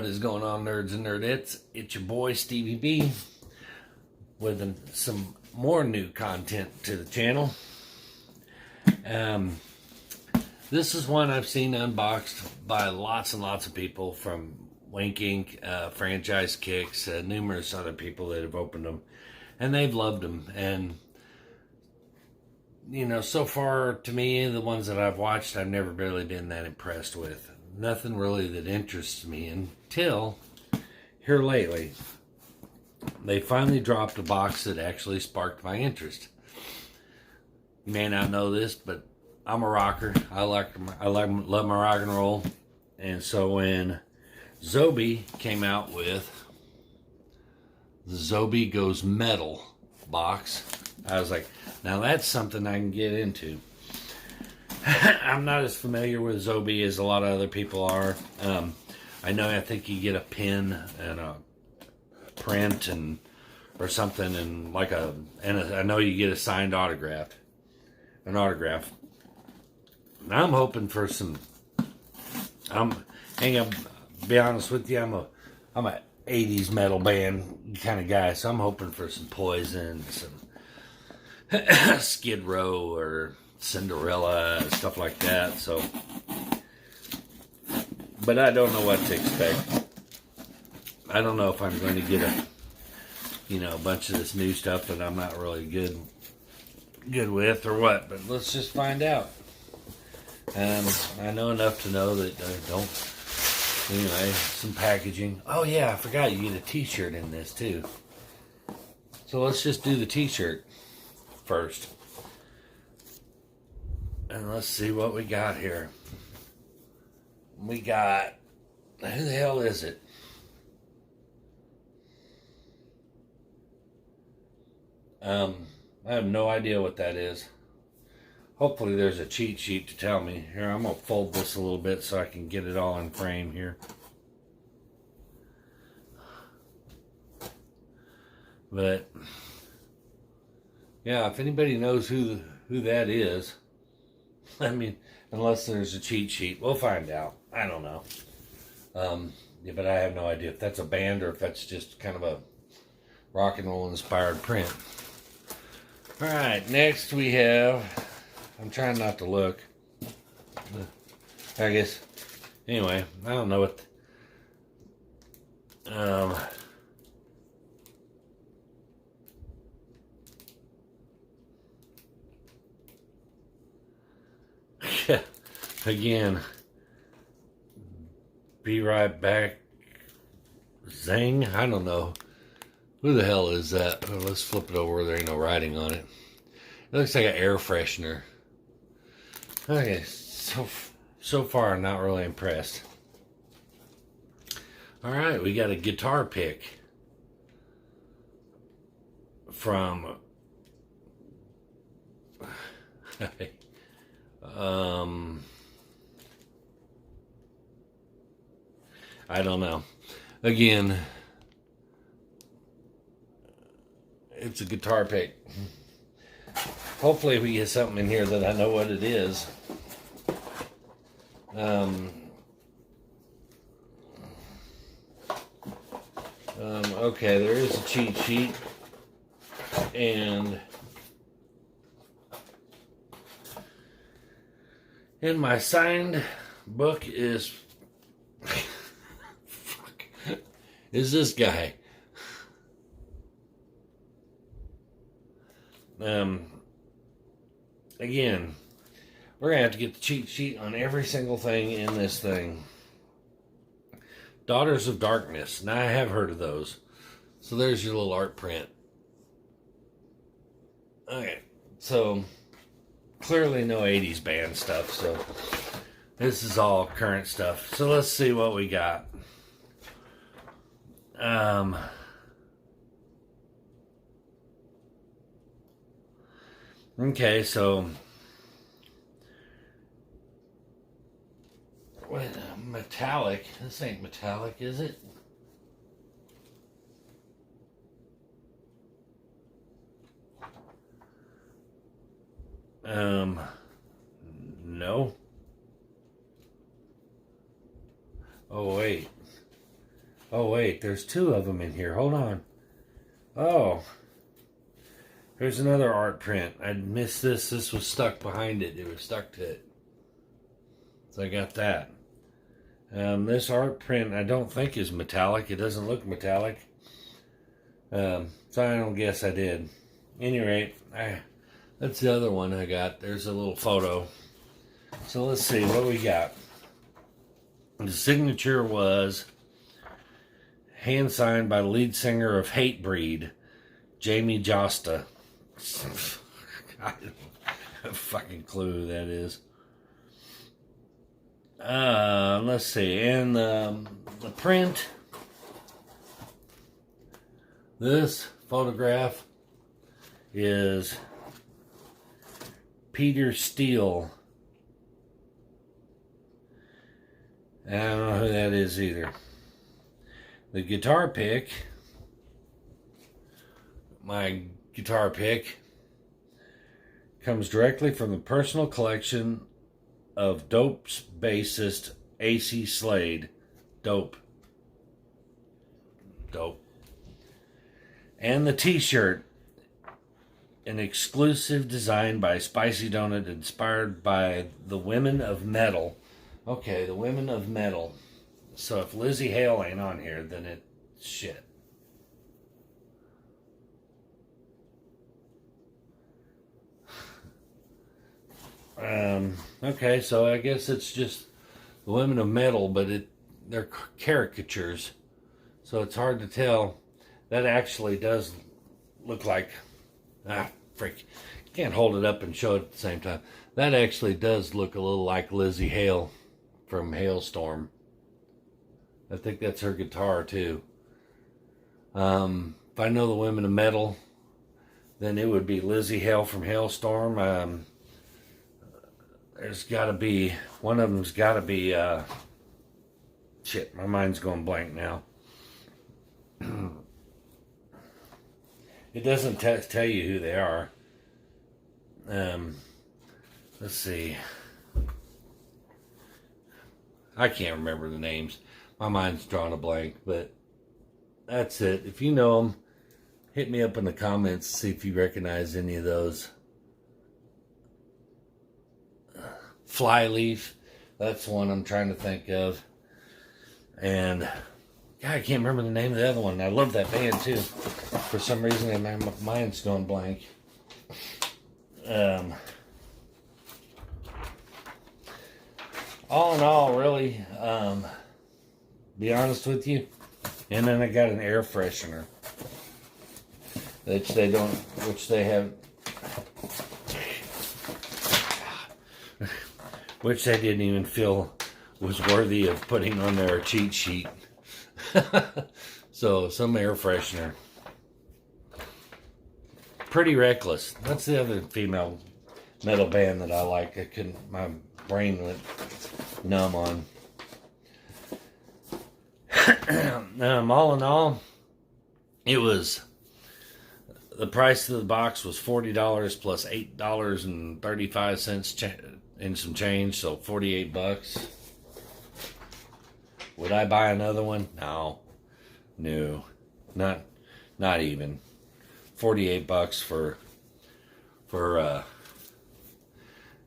What is going on, nerds and nerdettes? It's your boy Stevie B with some more new content to the channel. This is one I've seen unboxed by lots and lots of people, from Wink Inc., Franchise Kicks, numerous other people that have opened them, and they've loved them. And you know, so far to me, the ones that I've watched, I've never really been that impressed with. Nothing really that interests me until here lately. They finally dropped a box that actually sparked my interest. You may not know this, but I'm a rocker. I love my rock and roll. And so when Zobie came out with the Zobie Goes Metal box, I was like, now that's something I can get into. I'm not as familiar with Zobie as a lot of other people are. I think you get a pin and a print or something, and I know you get a signed autograph. And I'm hoping for some. I'm gonna be honest with you. I'm a 80s metal band kind of guy, so I'm hoping for some Poison, some Skid Row or Cinderella, stuff like that. So, but I don't know what to expect. I don't know if I'm going to get a bunch of this new stuff that I'm not really good with or what. But let's just find out. I know enough to know that anyway, some packaging. Oh yeah, I forgot you get a t-shirt in this too. So let's just do the t-shirt first. And let's see what we got here. We got, who the hell is it? I have no idea what that is. Hopefully there's a cheat sheet to tell me. Here, I'm going to fold this a little bit so I can get it all in frame here. But, yeah, if anybody knows who that is, I mean, unless there's a cheat sheet, we'll find out. I don't know. Yeah, but I have no idea if that's a band or if that's just kind of a rock and roll inspired print. All right, next we have, I'm trying not to look. I guess, anyway, I don't know what, again, be right back. Zing? I don't know. Who the hell is that? Oh, let's flip it over. There ain't no writing on it. It looks like an air freshener. Okay, so far I'm not really impressed. Alright, we got a guitar pick from I don't know. Again, it's a guitar pick. Hopefully we get something in here that I know what it is. Okay, there is a cheat sheet. And in my signed book is is this guy. Again, we're gonna have to get the cheat sheet on every single thing in this thing. Daughters of Darkness. Now I have heard of those. So there's your little art print. Okay, so clearly no 80s band stuff, so this is all current stuff. So let's see what we got. Okay, so what, metallic? This ain't metallic, is it? No. Oh wait. Oh, wait, there's two of them in here. Hold on. Oh, here's another art print. I missed this. This was stuck behind it. It was stuck to it. So I got that. This art print I don't think is metallic. It doesn't look metallic. So I don't guess I did. Any rate, that's the other one I got. There's a little photo. So let's see what we got. The signature was hand signed by the lead singer of Hatebreed, Jamie Josta. I don't have a fucking clue who that is. Let's see. And the print. This photograph is Peter Steele. I don't know who that is either. The guitar pick, my guitar pick, comes directly from the personal collection of Dope's bassist AC Slade. Dope. And the t-shirt, an exclusive design by Spicy Donut, inspired by the Women of Metal. Okay, the Women of Metal. So if Lizzie Hale ain't on here, then it's shit. Okay, so I guess it's just the Women of Metal, but they're caricatures. So it's hard to tell. That actually does look like... freak. Can't hold it up and show it at the same time. That actually does look a little like Lizzie Hale from Hailstorm. I think that's her guitar too. If I know the Women of Metal, then it would be Lizzie Hale from Hailstorm. There's got to be, one of them's got to be, shit, my mind's going blank now. It doesn't tell you who they are. Let's see. I can't remember the names. My mind's drawn a blank, but that's it. If you know them, hit me up in the comments, see if you recognize any of those. Flyleaf, that's one I'm trying to think of. And God, I can't remember the name of the other one. I love that band too. For some reason, my mind's going blank. All in all, really, be honest with you. And then I got an air freshener, which they have, which they didn't even feel was worthy of putting on their cheat sheet. So, some air freshener. Pretty Reckless. That's the other female metal band that I like. My brain went numb on. All in all, it was, the price of the box was $40 plus $8.35 in some change, so $48. Would I buy another one? No, not even. $48 for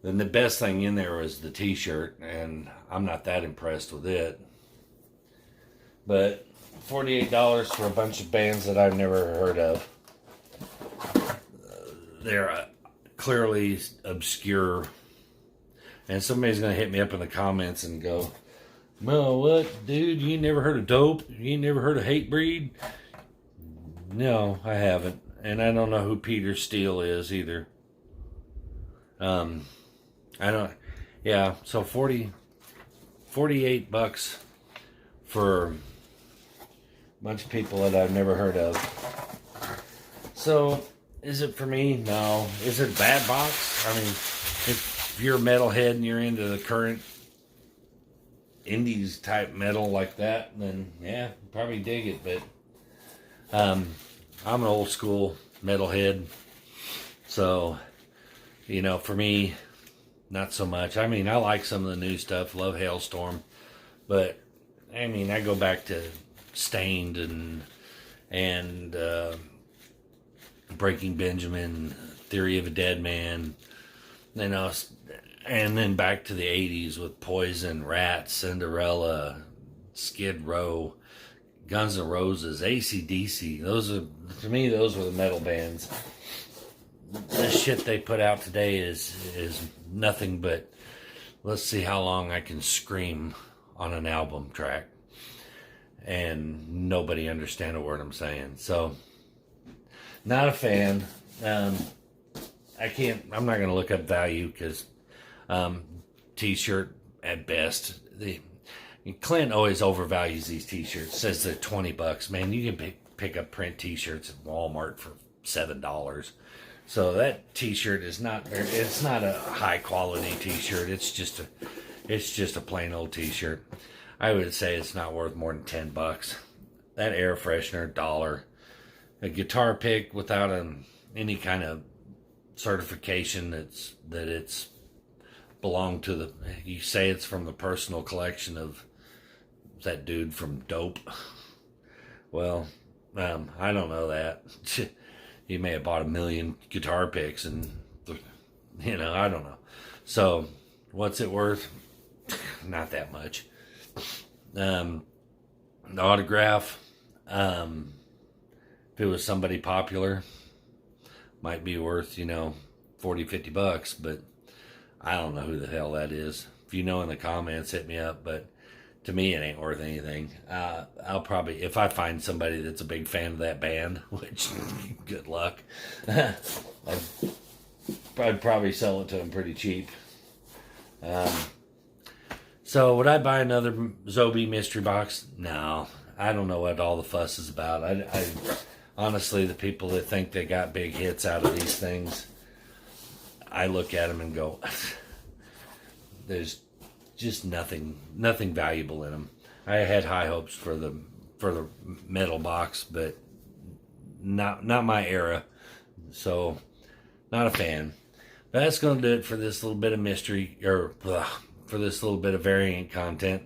then the best thing in there was the t-shirt, and I'm not that impressed with it. But $48 for a bunch of bands that I've never heard of. They're clearly obscure. And somebody's going to hit me up in the comments and go, well, what, dude? You ain't never heard of Dope? You ain't never heard of Hatebreed? No, I haven't. And I don't know who Peter Steele is either. So $48 for a bunch of people that I've never heard of. So, is it for me? No. Is it a bad box? I mean, if you're a metalhead and you're into the current indies type metal like that, then yeah, probably dig it. But I'm an old school metalhead, so for me, not so much. I mean, I like some of the new stuff, love Hailstorm, but I mean, I go back to Stained and Breaking Benjamin, Theory of a Dead Man, you know, and then back to the 80s with Poison, Rat, Cinderella, Skid Row, Guns N' Roses, AC/DC. To me, those were the metal bands. The shit they put out today is nothing but, let's see how long I can scream on an album track and nobody understand a word I'm saying. So, not a fan. I'm not going to look up value because t-shirt at best. Clint always overvalues these t-shirts. Says they're $20. Man, you can pick up print t-shirts at Walmart for $7. So that t-shirt is it's not a high quality t-shirt. It's just a plain old t-shirt. I would say it's not worth more than $10. That air freshener, $1. A guitar pick without any kind of certification that it's belonged to you say it's from the personal collection of that dude from Dope. Well, I don't know that. He may have bought 1 million guitar picks and, I don't know. So, what's it worth? Not that much. The autograph, if it was somebody popular, might be worth, $40-50, but I don't know who the hell that is. If you know in the comments, hit me up, but to me, it ain't worth anything. I'll probably, if I find somebody that's a big fan of that band, which, good luck, I'd probably sell it to them pretty cheap. So, would I buy another Zobie mystery box? No. I don't know what all the fuss is about. I honestly, the people that think they got big hits out of these things, I look at them and go, there's just nothing valuable in them. I had high hopes for the metal box, but not my era. So, not a fan. But that's going to do it for this little bit of mystery, for this little bit of variant content.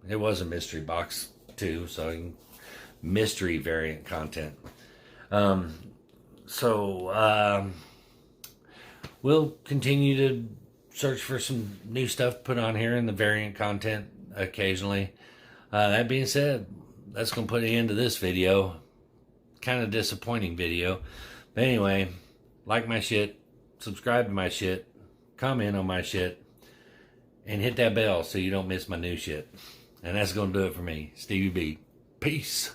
It was a mystery box too, so mystery variant content. We'll continue to search for some new stuff to put on here in the variant content occasionally. That being said, that's going to put an end to this video. Kind of disappointing video. But anyway, like my shit, subscribe to my shit, comment on my shit, and hit that bell so you don't miss my new shit. And that's going to do it for me, Stevie B. Peace.